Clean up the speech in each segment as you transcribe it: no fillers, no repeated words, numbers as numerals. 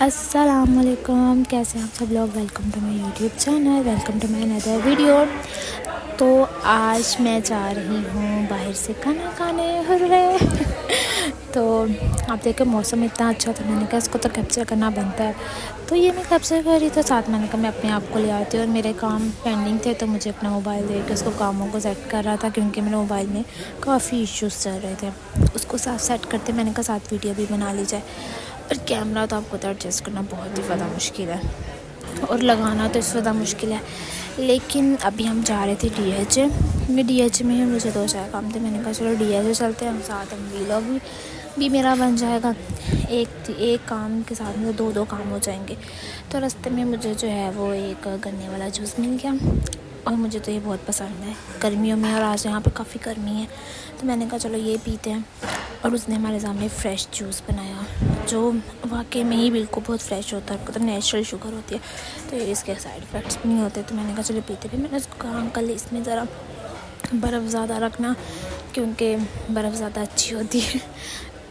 अस्सलामुअलैकुम, कैसे हैं आप सब लोग। Welcome to my YouTube channel, welcome to my another video. तो आज मैं जा रही हूँ बाहर से खाना खाने। हुर्रे तो आप देखो मौसम इतना अच्छा था, मैंने कहा इसको तो कैप्चर करना बनता है। तो ये मैं कैप्चर कर रही, तो साथ मैंने कहा मैं अपने आप को ले आती हूँ। और मेरे काम पेंडिंग थे तो मुझे अपना मोबाइल दे के उसको कामों को सेट कर रहा था, क्योंकि मेरे मोबाइल में काफ़ी इश्यूज़ चल रहे थे। उसको साथ सेट करते मैंने कहा साथ वीडियो भी बना ली जाए। और कैमरा तो आपको तो एडजस्ट करना बहुत ही ज़्यादा मुश्किल है, और लगाना तो इससे ज़्यादा मुश्किल है। लेकिन अभी हम जा रहे थे DH में। DH में मुझे 2 चार काम थे, मैंने कहा चलो DH चलते हैं, हम साथ हम व्लॉग भी मेरा बन जाएगा। एक काम के साथ में 2 काम हो जाएंगे। तो रास्ते में मुझे जो है वो एक गन्ने वाला जूस मिल गया, और मुझे तो ये बहुत पसंद है गर्मियों में, और आज यहाँ पे काफ़ी गर्मी है तो मैंने कहा चलो ये पीते हैं। और उसने हमारे सामने फ़्रेश जूस बनाया, जो वाकई में ही बिल्कुल बहुत फ़्रेश होता है, तो नेचुरल शुगर होती है, तो इसके साइड इफ़ेक्ट्स भी नहीं होते। तो मैंने कहा चलो पीते। फिर मैंने उसको कहा अंकल इसमें ज़रा बर्फ़ ज़्यादा रखना, क्योंकि बर्फ़ ज़्यादा अच्छी होती है।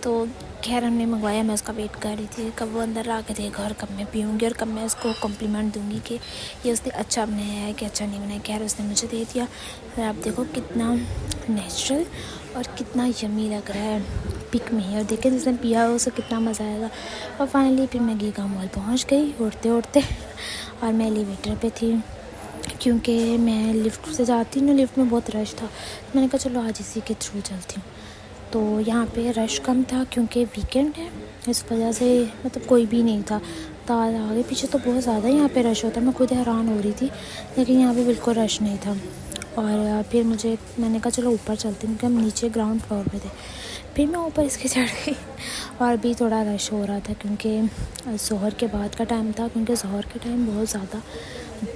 तो खैर हमने मंगवाया, मैं उसका वेट कर रही थी कब वो अंदर आ के देगा और कब मैं पीऊँगी और कब मैं उसको कॉम्प्लीमेंट दूँगी कि ये उसने अच्छा बनाया है कि अच्छा नहीं बनाया। खैर उसने मुझे दे दिया। और आप देखो कितना नेचुरल और कितना यम्मी लग रहा है पिक में ही। और देखें जिसने पिया हो उसे कितना मज़ा आएगा। और फाइनली फिर मैं गीगा मॉल पहुँच गई उड़ते उड़ते, और मैं एलिवेटर पे थी, क्योंकि मैं लिफ्ट से जाती हूँ ना, लिफ्ट में बहुत रश था। मैंने कहा चलो आज इसी के थ्रू चलती हूँ। तो यहाँ पे रश कम था क्योंकि वीकेंड है, इस वजह से मतलब कोई भी नहीं था। आगे पीछे तो बहुत ज़्यादा यहाँ पे रश होता है, मैं खुद हैरान हो रही थी, लेकिन यहाँ पे बिल्कुल रश नहीं था। और फिर मैंने कहा चलो ऊपर चलते हैं, क्योंकि हम नीचे ग्राउंड फ्लोर पे थे। फिर मैं ऊपर इसके चढ़ गई, और भी थोड़ा रश हो रहा था क्योंकि ज़ोहर के बाद का टाइम था, क्योंकि ज़ोहर के टाइम बहुत ज़्यादा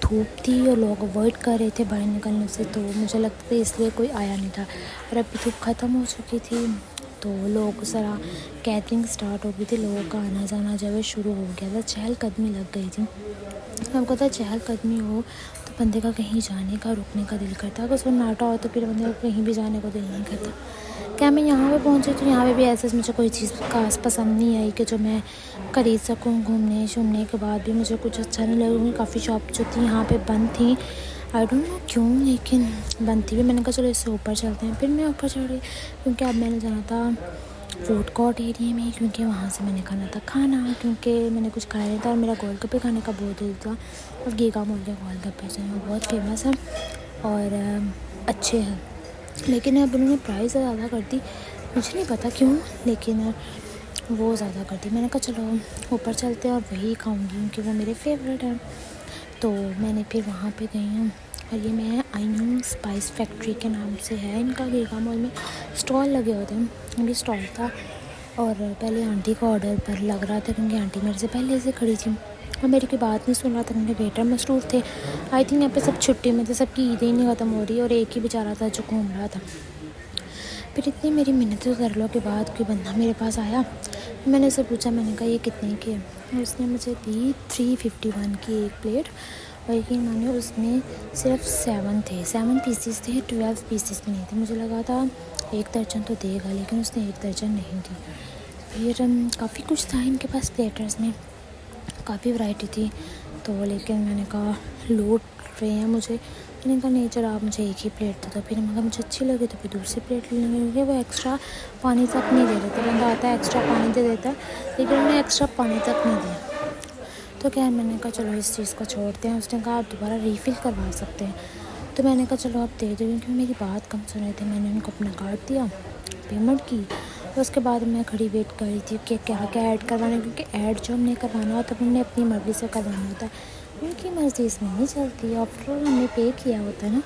धूप थी और लोग अवॉइड कर रहे थे बाहर निकलने से, तो मुझे लगता है इसलिए कोई आया नहीं था। और अभी धूप ख़त्म हो चुकी थी तो लोग ज़रा गैदरिंग स्टार्ट हो गई थी, लोगों का आना जाना जो है शुरू हो गया था, चहलकदमी लग गई थी। आपको पता है चहलकदमी हो तो बंदे का कहीं जाने का रुकने का दिल करता है, अगर सन्नाटा हो तो फिर बंदे को कहीं भी जाने को दिल नहीं करता। क्या मैं यहाँ पे पहुँची तो यहाँ पे भी ऐसे मुझे कोई चीज़ खास पसंद नहीं आई कि जो मैं खरीद सकूँ। घूमने शूमने के बाद भी मुझे कुछ अच्छा नहीं लगा। काफ़ी शॉप जो थी यहाँ पे बंद थी, आई डोंट नो क्यों, लेकिन बंद थी भी। मैंने कहा चलो इससे ऊपर चलते हैं। फिर मैं ऊपर चढ़ गई, क्योंकि अब मैंने जाना था फूड कोर्ट एरिया में, क्योंकि वहाँ से मैंने खाना था खाना, क्योंकि मैंने कुछ खाया नहीं था और मेरा गोलगप्पे खाने का बहुत दिल था। और गीगा मॉल के गोलगप्पे जो हैं वो बहुत फेमस है और अच्छे हैं, लेकिन अब उन्होंने प्राइस ज़्यादा कर दी, मुझे नहीं पता क्यों, लेकिन वो ज़्यादा कर दी। मैंने कहा चलो ऊपर चलते हैं और वही खाऊंगी, क्योंकि वो मेरे फेवरेट हैं। तो मैंने फिर वहाँ पे गई हूँ, और ये मैं आई हूँ स्पाइस फैक्ट्री के नाम से है इनका, गीगा मॉल में स्टॉल लगे होते हैं। उनकी स्टॉल था, और पहले आंटी का ऑर्डर पर लग रहा था, क्योंकि आंटी मेरे से पहले से खड़ी थी और मेरी कोई बात नहीं सुन रहा था, क्योंकि वेटर मसरूफ़ थे। आई थिंक यहाँ पे सब छुट्टी में थे, सबकी ईदें ही नहीं ख़त्म हो रही, और एक ही बेचारा था जो घूम रहा था। फिर इतनी मेरी मिन्नतें करने के बाद कोई बंदा मेरे पास आया, मैंने उससे पूछा, मैंने कहा ये कितने की है, और उसने मुझे दी 351 की एक प्लेट। और यकीन मानिए उसमें सिर्फ 7 पीसीस थे, 12 पीसीस भी नहीं थे। मुझे लगा था 1 दर्जन तो देगा, लेकिन उसने 1 दर्जन नहीं दी। फिर काफ़ी कुछ था इनके पास प्लेटर्स में, काफ़ी वैरायटी थी। तो लेकिन मैंने कहा लूट रहे हैं मुझे, मैंने कहा नहीं चलो आप मुझे एक ही प्लेट दे दो। फिर मगर मुझे अच्छी लगी तो फिर दूसरी प्लेट लेने लगे। वो एक्स्ट्रा पानी तक नहीं दे रहे थे, बंदा आता है एक्स्ट्रा पानी दे देता है, लेकिन उन्हें एक्स्ट्रा पानी तक नहीं दिया। तो क्या मैंने कहा चलो इस चीज़ को छोड़ते हैं। उसने कहा आप दोबारा रीफ़िल करवा सकते हैं, तो मैंने कहा चलो आप दे दो, क्योंकि मेरी बात कम सुन रहे थे। मैंने उनको अपना कार्ड दिया, पेमेंट की, और उसके बाद मैं खड़ी वेट कर रही थी कि क्या क्या ऐड करवाना, क्योंकि ऐड जो हमने करवाना होता है हमने अपनी मर्ज़ी से करवाना होता है, उनकी मर्ज़ी इसमें नहीं चलती, आफ्टर ऑल हमने पे किया होता है ना।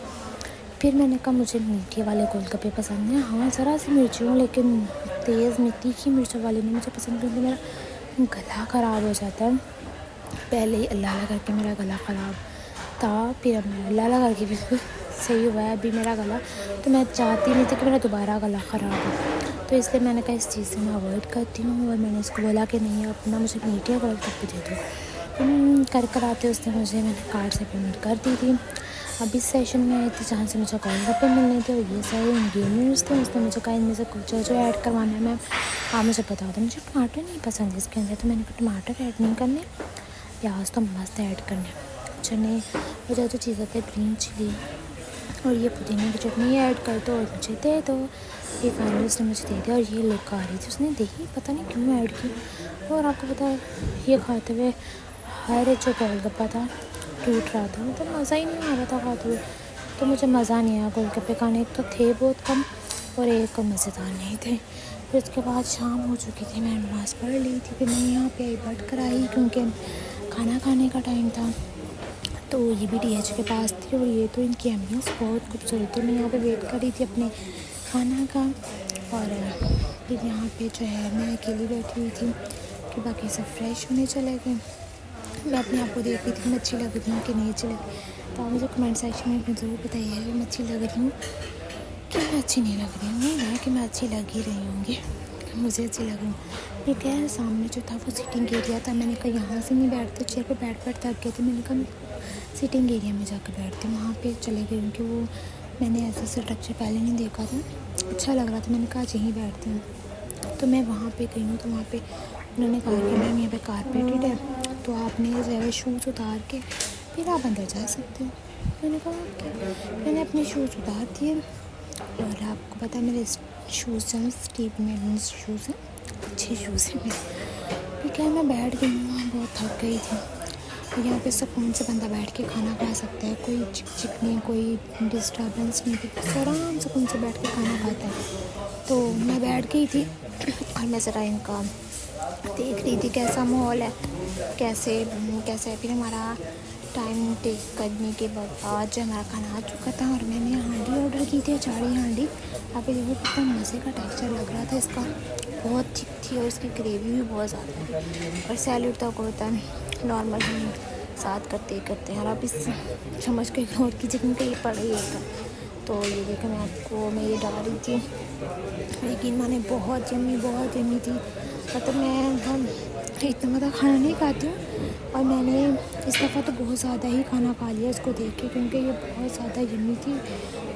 फिर मैंने कहा मुझे मीठे वाले गोलगप्पे पसंद हैं, हाँ ज़रा सी मिर्ची हूँ, लेकिन तेज़ तीखी मिर्चों वाले नहीं मुझे पसंद, क्योंकि मेरा गला ख़राब हो जाता है। पहले ही अल्लाह अल्लाह करके मेरा गला ख़राब था, फिर अब मेरा अल्लाह अल्लाह करके बिल्कुल सही हुआ है अभी मेरा गला। तो मैं चाहती नहीं थी कि मेरा दोबारा गला ख़राब हो, तो इसलिए मैंने कहा इस चीज़ से मैं अवॉइड करती हूँ। और मैंने उसको बोला कि नहीं अपना मुझे मीठे गोलगप्पे दे दो। कर आते उसने मैंने कार्ड से पेमेंट कर दी थी। अभी सेशन में आई थी जहाँ से मुझे गोलगप्पे मिलने थे और ये सारे इंग्रेडिएंट्स थे। उसने मुझे कहा इनमें से कुछ जो ऐड करवाना है मैम आप मुझे बता दो। मुझे टमाटर नहीं पसंद इसके अंदर, तो मैंने कहा टमाटर ऐड नहीं करने, प्याज तो मस्त ऐड करने, चने और जो चीज़ होती है ग्रीन चिली और ये पुदीने की चटनी ऐड कर दो और मुझे दे दो। ये फाइनली उसने मुझे दे दिया और ये लुक आ रही थी, उसने देखी पता नहीं क्यों ऐड की। और आपको पता है ये खाते हुए हर एक जो गोलगप्पा था टूट रहा था, मतलब मज़ा ही नहीं आ रहा था खाते हुए। तो मुझे मज़ा नहीं आया गोलगप्पे खाने, एक तो थे बहुत कम और एक मज़ेदार नहीं थे। फिर उसके बाद शाम हो चुकी थी, मैं नमाज़ पढ़ ली थी, फिर मैं यहाँ पे आई बैठ कर आई क्योंकि खाना खाने का टाइम था। तो ये भी DH के पास थी और ये तो इनकी एम्बियंस बहुत खूबसूरत है। मैं यहाँ पे वेट कर रही थी अपने खाना का और फिर यहाँ पे जो है मैं अकेली बैठी हुई थी कि बाकी सब फ्रेश होने चले गए। मैं अपने आप को देख रही थी कि मैं अच्छी लग रही हूँ कि नहीं अच्छी लग रही। तो आप मुझे कमेंट सेक्शन में ज़रूर बताइए कि मैं अच्छी लग रही हूँ कि मैं अच्छी नहीं लग रही हूँ। नहीं है कि मैं अच्छी लग ही रही होंगी, मुझे अच्छी लग रही हूँ। ये क्या है, सामने जो था वो सिटिंग एरिया था। मैंने कहा यहाँ से नहीं बैठते, चेयर पे बैठ थक गए थे। मैंने कहा सिटिंग एरिया में जाकर बैठते, वहाँ पे चले गए क्योंकि वो मैंने ऐसा स्ट्रक्चर पहले नहीं देखा था, अच्छा लग रहा था। मैंने कहा आज यहीं बैठते हैं, तो मैं वहाँ पे गई हूँ। तो वहाँ पे उन्होंने कहा कि मैम यहाँ पे कारपेटेड है, तो आपने ज़रा शूज़ उतार के फिर आप अंदर जा सकते हो। मैंने कहा ओके। मैंने अपने शूज़ उतार दिए और आपको पता है मेरे शूज़ जो हैं स्टीव में शूज़ हैं, अच्छे शूज़ हैं मेरे। ठीक है, मैं बैठ गई हूँ, वहाँ बहुत थक गई थी। तो यहाँ पे सुकून से बंदा बैठ के खाना खा सकता है, कोई चिक नहीं, कोई डिस्टर्बेंस नहीं थी, बस आराम सुकून से बैठ के खाना खाता है। तो मैं बैठ गई थी और मैं ज़रा इनका देख रही थी कैसा माहौल है, कैसे कैसे। फिर हमारा टाइम टेक करने के बाद जो हमारा खाना आ चुका था और मैंने हांडी ऑर्डर की थी, अचारी हांडी। आप देखो कितना मज़े का टेक्सचर लग रहा था इसका, बहुत थिक थी और इसकी ग्रेवी भी बहुत ज़्यादा है। और सैलड तो होता है नॉर्मल हम साथ करते हैं और आप इस चम्मच को इग्नोर कीजिए क्योंकि ये पड़ ही था। तो ये देखो मैं ये डाल रही थी, लेकिन मैंने बहुत जमी थी। मतलब मैं इतना ज़्यादा खाना नहीं खाती हूँ और मैंने इस दफ़ा तो बहुत ज़्यादा ही खाना खा लिया इसको देख के, क्योंकि ये बहुत ज़्यादा यम्मी थी।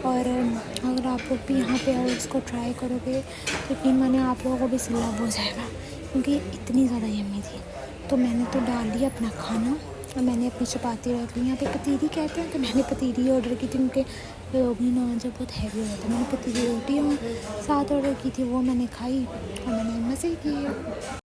और अगर आप लोग भी यहाँ पे आओ इसको ट्राई करोगे तो यकीन माने आप लोगों को भी सैलाब हो जाएगा, क्योंकि इतनी ज़्यादा यम्मी थी। तो मैंने तो डाल लिया अपना खाना और मैंने अपनी चपाती रख ली। यहाँ पे पतीली कहते हैं, तो मैंने पतीली ऑर्डर की थी क्योंकि रोगनी नान जब बहुत हैवी होता है। मैंने पतीली रोटी साथ ऑर्डर की थी, वो मैंने खाई और मैंने मज़े किए।